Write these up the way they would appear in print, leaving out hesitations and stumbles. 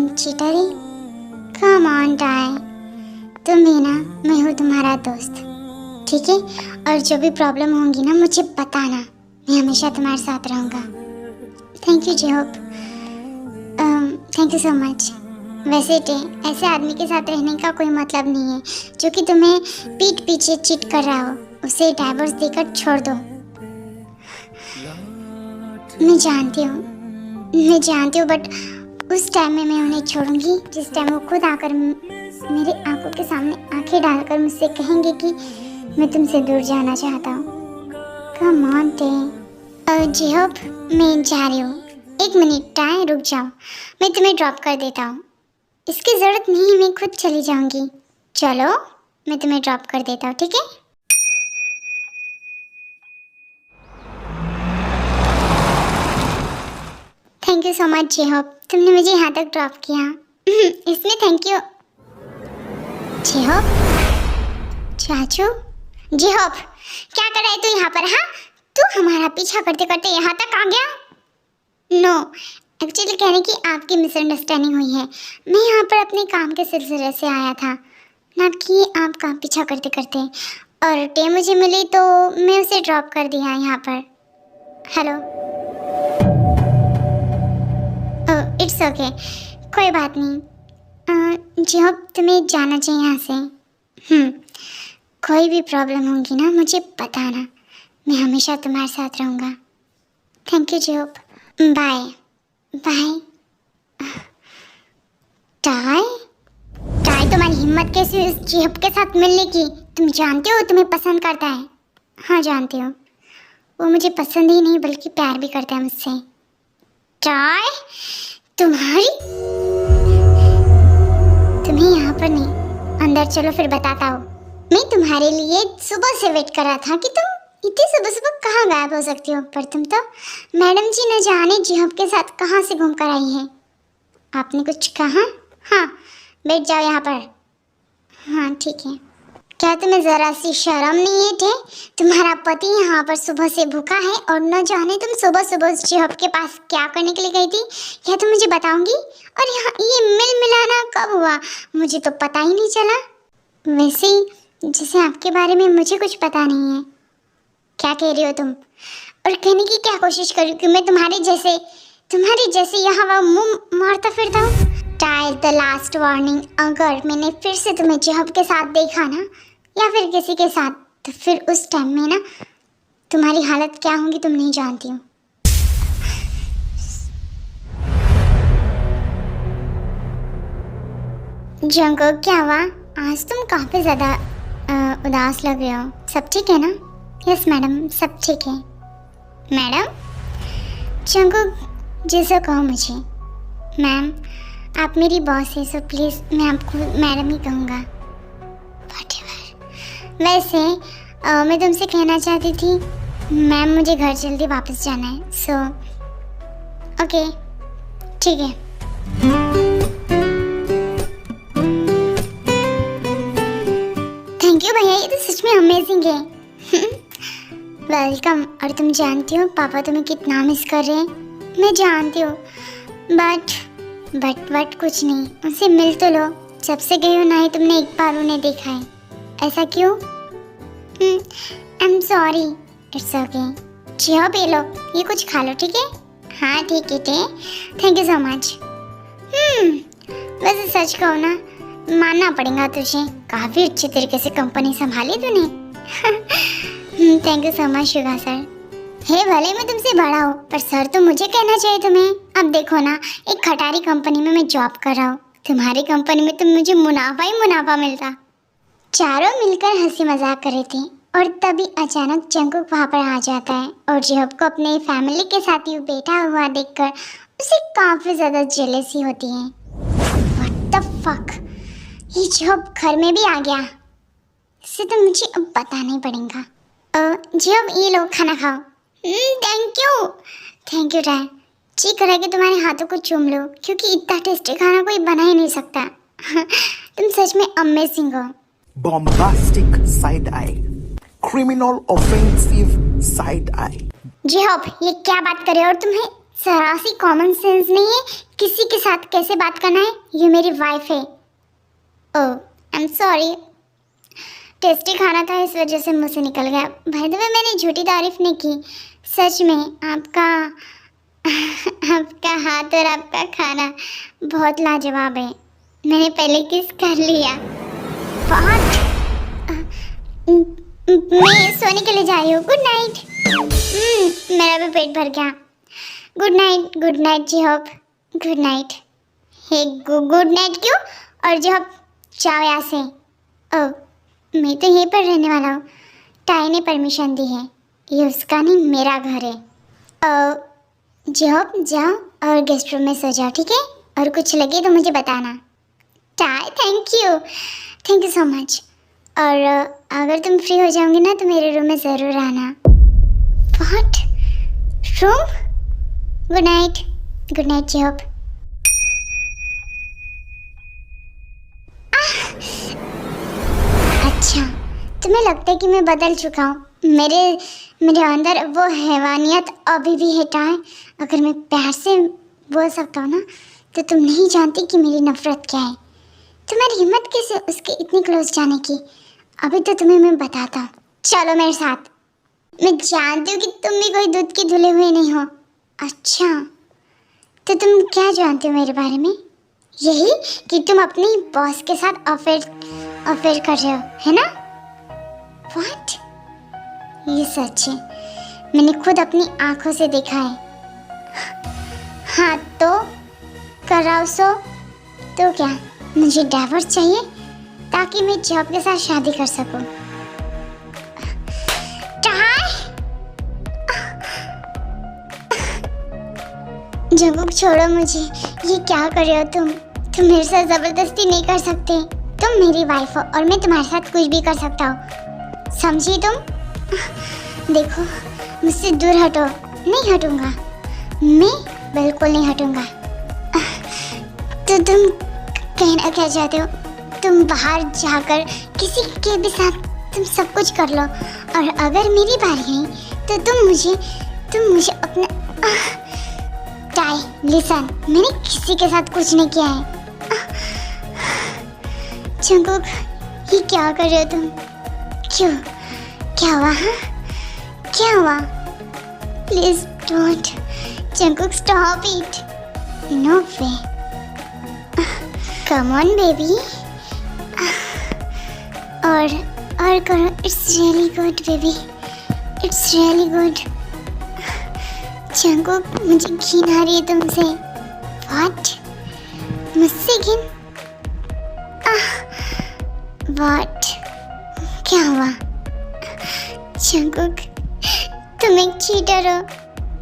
And चिटरी। Come on tie, तुम भी ना, मैं हूँ तुम्हारा दोस्त, ठीक है? और जो भी प्रॉब्लम होंगी ना मुझे बताना, मैं हमेशा तुम्हारे साथ रहूँगा। Thank you J Hope, thank you so much. वैसे टे ऐसे आदमी के साथ रहने का कोई मतलब नहीं है जो कि तुम्हें पीठ पीछे चीट कर रहा हो, उसे डाइवोर्स देकर छोड़ दो। मैं जानती हूँ बट उस टाइम में मैं उन्हें छोड़ूंगी जिस टाइम वो खुद आकर मेरे आंखों के सामने आंखें डालकर मुझसे कहेंगे कि मैं तुमसे दूर जाना चाहता हूँ। कम ऑन टे। जेहोप, मैं जा रही हूँ। एक मिनट टाइम, रुक जाओ, मैं तुम्हें ड्रॉप कर देता हूँ। इसकी ज़रूरत नहीं है, मैं खुद चली जाऊँगी। चलो, मैं तुम्हें ड्रॉप कर देता हूँ, ठीक है? थैंक यू सो मच जेहोप, तुमने मुझे यहाँ तक ड्रॉप किया। इसमें थैंक यू। जेहोप, चाचू, जेहोप, क्या कर रहे तू यहाँ पर? हाँ, तू हमारा पीछा करते करते यहाँ तक आ गया? नो, एक्चुअली कहने की आपकी मिसअंडरस्टैंडिंग हुई है। मैं यहाँ पर अपने काम के सिलसिले से आया था, ना कि आपका पीछा करते करते। और टे मुझे मिली तो मैं उसे ड्रॉप कर दिया यहाँ पर। हेलो, इट्स ओके, कोई बात नहीं। जेहोप, तुम्हें जाना चाहिए यहाँ से। कोई भी प्रॉब्लम होगी ना मुझे बताना, मैं हमेशा तुम्हारे साथ रहूँगा। Thank you J Hope, bye bye. टाई, तुम्हारी हिम्मत कैसी हुई उस जेहोप के साथ मिलने की? तुम जानते हो तुम्हें पसंद करता है। हाँ जानती हूँ, वो मुझे पसंद ही नहीं बल्कि प्यार भी करता है मुझसे। टाई, तुम्हें यहाँ पर नहीं, अंदर चलो फिर बताता हूँ। मैं तुम्हारे लिए सुबह से वेट कर रहा था कि तुम इतनी सुबह सुबह कहाँ गायब हो सकती हो, पर तुम तो मैडम जी न जाने जेहोप के साथ कहाँ से घूम कर आई हैं। आपने कुछ कहा? हाँ, बैठ जाओ यहाँ पर। हाँ ठीक है। क्या तुम्हें ज़रा सी शर्म नहीं है टे? तुम्हारा पति यहाँ पर सुबह से भूखा है और न जाने तुम सुबह सुबह उस जेहोप के पास क्या करने के लिए गई थी, क्या तुम मुझे बताओगी? और यहाँ ये मिल मिलाना कब हुआ, मुझे तो पता ही नहीं चला। वैसे ही जैसे आपके बारे में मुझे कुछ पता नहीं है। क्या कह रही हो तुम? और कहने की क्या कोशिश कर रही हो कि मैं तुम्हारे जैसे यहाँ वहाँ मुंह मारता फिरता हूँ? टाइल द लास्ट वार्निंग, अगर मैंने फिर से तुम्हें जेहोप के साथ देखा ना या फिर किसी के साथ, तो फिर उस टाइम में ना तुम्हारी हालत क्या होगी तुम नहीं जानती हो। जंगकोक, क्या हुआ? आज तुम काफ़ी ज़्यादा उदास लग रहे हो। सब ठीक है ना? यस मैडम, सब ठीक है। मैडम? जंगकोक, जैसा कहो मुझे। मैम, आप मेरी बॉस है सो प्लीज़ मैं आपको मैडम ही कहूँगा। वैसे मैं तुमसे कहना चाहती थी मैम, मुझे घर जल्दी वापस जाना है। सो ओके, ठीक है। थैंक यू भैया, ये तो सच में अमेजिंग है। वेलकम। और तुम जानती हो पापा तुम्हें कितना मिस कर रहे हैं? मैं जानती हूँ, बट कुछ नहीं, उनसे मिल तो लो। जब से गई हो ना ही तुमने एक बार उन्हें देखा है। ऐसा क्यों? I am sorry. It's okay. J Hope, ये लो, ये कुछ खा लो, ठीक है? हाँ ठीक है टे, थैंक यू सो मच। वैसे सच कहो ना, मानना पड़ेगा तुझे, काफ़ी अच्छे तरीके से कंपनी संभाली तूने। Thank you so much Suga sir. हे भले मैं तुमसे बड़ा हूँ, पर सर तो मुझे कहना चाहिए तुम्हें। अब देखो ना, एक खटारी कंपनी में मैं जॉब कर रहा हूँ, तुम्हारी कंपनी में तो मुझे मुनाफा ही मुनाफा मिलता। चारों मिलकर हंसी मजाक कर रहे थे और तभी अचानक जंगकुक वहाँ पर आ जाता है और जेहोप को अपने फैमिली के साथ ही बैठा हुआ देखकर उसे काफ़ी ज़्यादा जेलसी होती है। व्हाट द फक, ये जेहोप घर में भी आ गया। इससे तो मुझे अब बताना ही पड़ेगा। जेहोप, ये लो, खाना खाओ। Thank you dad. जी करा कि तुम्हारे हाथों को चूम लो, क्योंकि इतना टेस्टी खाना कोई बना ही नहीं सकता। तुम सच में अमेजिंग हो। Bombastic side eye, criminal offensive side eye. जेहोप, ये क्या बात करे और तुम्हें जरा सी कॉमन सेंस नहीं है किसी के साथ कैसे बात करना है। ये मेरी वाइफ है। ओह आई एम सॉरी, टेस्टी खाना था इस वजह से मुंह से निकल गया। भाई द वे मैंने झूठी तारीफ नहीं की, सच में आपका आपका हाथ और आपका खाना बहुत लाजवाब है। मैंने पहले किस कर लिया। बहुत मैं सोने के लिए जा रही हूँ। Good night. मेरा भी पेट भर गया। Good night J Hope. Good night. Hey good night क्यों? और जिहोप जाओ यहाँ से। ओह मैं तो यहीं पर रहने वाला हूँ। टाई ने परमिशन दी है, ये उसका नहीं मेरा घर है। जिहोप जाओ और गेस्ट रूम में सो जाओ, ठीक है? और कुछ लगे तो मुझे बताना। Tie thank you so much. और अगर तुम फ्री हो जाओगे ना तो मेरे रूम में ज़रूर आना। What room? Good night J Hope. अच्छा तुम्हें लगता है कि मैं बदल चुका हूँ? मेरे अंदर वो हैवानियत अभी भी है टाई। अगर मैं प्यार से बोल सकता हूँ ना तो तुम नहीं जानती कि मेरी नफरत क्या है। तुम्हारी हिम्मत कैसे उसके इतनी क्लोज जाने की? अभी तो तुम्हें मैं बताता हूँ, चलो मेरे साथ। मैं जानती हूँ कि तुम भी कोई दूध के धुले हुए नहीं हो। अच्छा तो तुम क्या जानते हो मेरे बारे में? यही कि तुम अपनी बॉस के साथ अफेयर कर रहे हो, है ना? व्हाट? ये सच है, मैंने खुद अपनी आंखों से देखा है। हाँ तो कर रहा हूँ सो तो क्या मुझे डाइवोर्स चाहिए ताकि मैं जॉब के साथ शादी कर सकूं? जंगकुक छोड़ो मुझे। ये क्या कर रहे हो तुम मेरे साथ जबरदस्ती नहीं कर सकते। तुम मेरी वाइफ हो और मैं तुम्हारे साथ कुछ भी कर सकता हूँ, समझी तुम? देखो मुझसे दूर हटो। नहीं हटूंगा, मैं बिल्कुल नहीं हटूंगा। तो तुम कहना क्या चाहते हो? तुम बाहर जाकर किसी के भी साथ तुम सब कुछ कर लो और अगर मेरी बारी आई तो तुम मुझे अपना टाई लिसन, मैंने किसी के साथ कुछ नहीं किया है। जंगकुक ये क्या कर रहे हो तुम? क्यों? क्या हुआ? हाँ क्या हुआ? Please don't Jungkook, stop it. No way, come on baby. और करो। It's really good baby, it's really good. Jungkook मुझे घिन आ रही है तुमसे। व्हाट? मुझसे घिन? व्हाट? क्या हुआ? जंगकुक तुम एक चीटर हो।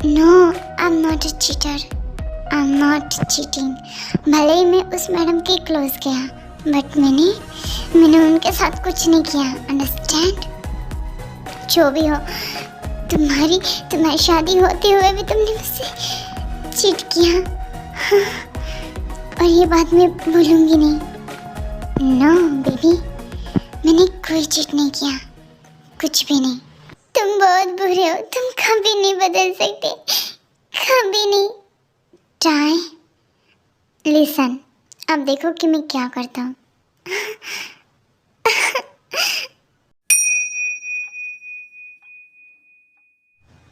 No I am not a cheater, I am not cheating. भले ही मैं उस मैडम के क्लोज गया बट मैंने उनके साथ कुछ नहीं किया, अंडरस्टैंड? जो भी हो, तुम्हारी शादी होते हुए भी तुमने मुझसे चीट किया। हाँ, और ये बात मैं भूलूंगी नहीं। नो बेबी, मैंने कोई चीट नहीं किया, कुछ भी नहीं। तुम बहुत बुरे हो, तुम कभी नहीं बदल सकते, कभी नहीं। टाई लिसन, अब देखो कि मैं क्या करता हूँ।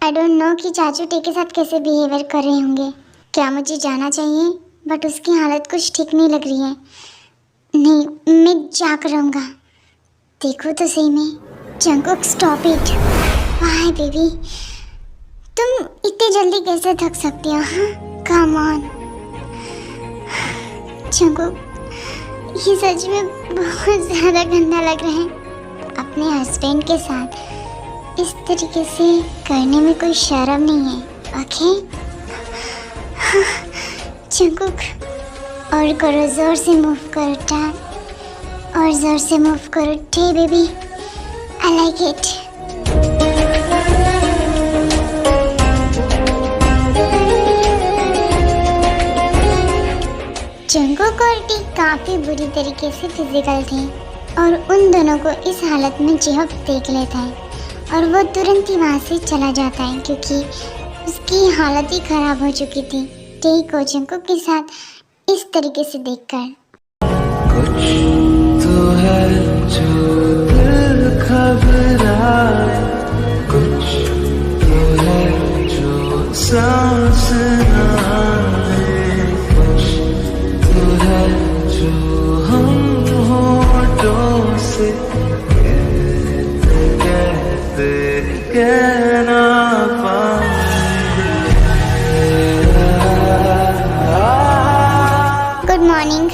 आई डोंट नो कि चाचू टे के साथ कैसे बिहेवियर कर रहे होंगे। क्या मुझे जाना चाहिए? बट उसकी हालत कुछ ठीक नहीं लग रही है। नहीं, मैं जाकर रहूँगा। देखो तो सही में। Jungkook stop it. वाह बेबी, तुम इतनी जल्दी कैसे थक सकती हो? हाँ कम ऑन। जंगकुक ये सच में बहुत ज़्यादा गंदा लग रहा है। अपने हस्बैंड के साथ इस तरीके से करने में कोई शर्म नहीं है, ओके? जंगकुक और करो, जोर से मूव करो टाई, और जोर से मूव करो टे baby, I like it. Jungkook और टी काफ़ी बुरी तरीके से फिजिकल थे और उन दोनों को इस हालत में जिहोप देख लेता है और वो तुरंत ही वहाँ से चला जाता है क्योंकि उसकी हालत ही खराब हो चुकी थी टेई कोचिंको के साथ इस तरीके से देखकर। कुछ तो है जो दिल घबराए, कुछ तो है जो सांस ना आए, कुछ तो है जो हम होठों से कहते कहते कह ना पाए। Good morning.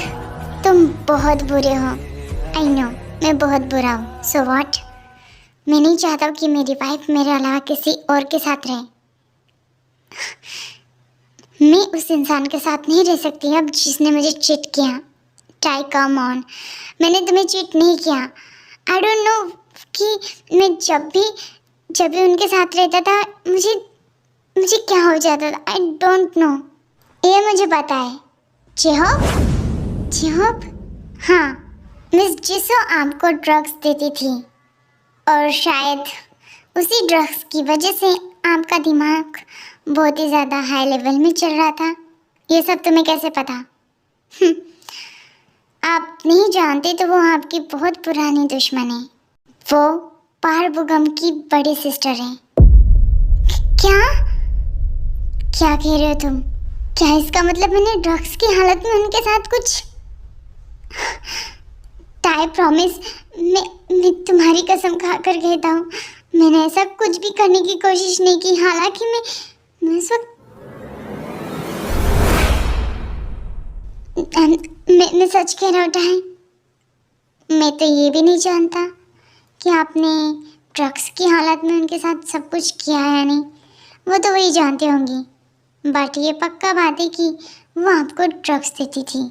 तुम बहुत बुरे हो। आई नो मैं बहुत बुरा हूँ। So what? मैं नहीं चाहता हूँ कि मेरी वाइफ मेरे अलावा किसी और के साथ रहे। मैं उस इंसान के साथ नहीं रह सकती अब जिसने मुझे चीट किया। टाई कम ऑन, मैंने तुम्हें चीट नहीं किया। आई डोंट नो कि मैं जब भी उनके साथ रहता था मुझे क्या हो जाता था। आई डोंट नो, ये मुझे पता है। जिहोप? हाँ, मिस जिसो आपको ड्रग्स देती थी और शायद उसी ड्रग्स की वजह से आपका दिमाग बहुत ही ज़्यादा हाई लेवल में चल रहा था। ये सब तुम्हें कैसे पता? आप नहीं जानते तो वो आपकी बहुत पुरानी दुश्मन है। वो पारबुगम की बड़ी सिस्टर है। क्या कह रहे हो तुम? क्या इसका मतलब मैंने ड्रग्स की हालत में उनके साथ कुछ? टाई प्रॉमिस, मैं तुम्हारी कसम खाकर कहता हूँ मैंने ऐसा कुछ भी करने की कोशिश नहीं की। हालांकि मैं उस वक्त मैं सच कह रहा हूँ टाई। मैं तो ये भी नहीं जानता कि आपने ड्रग्स की हालत में उनके साथ सब कुछ किया है या नहीं। वो तो वही जानते होंगी, बट ये पक्का बात है कि वो आपको ड्रग्स देती थी।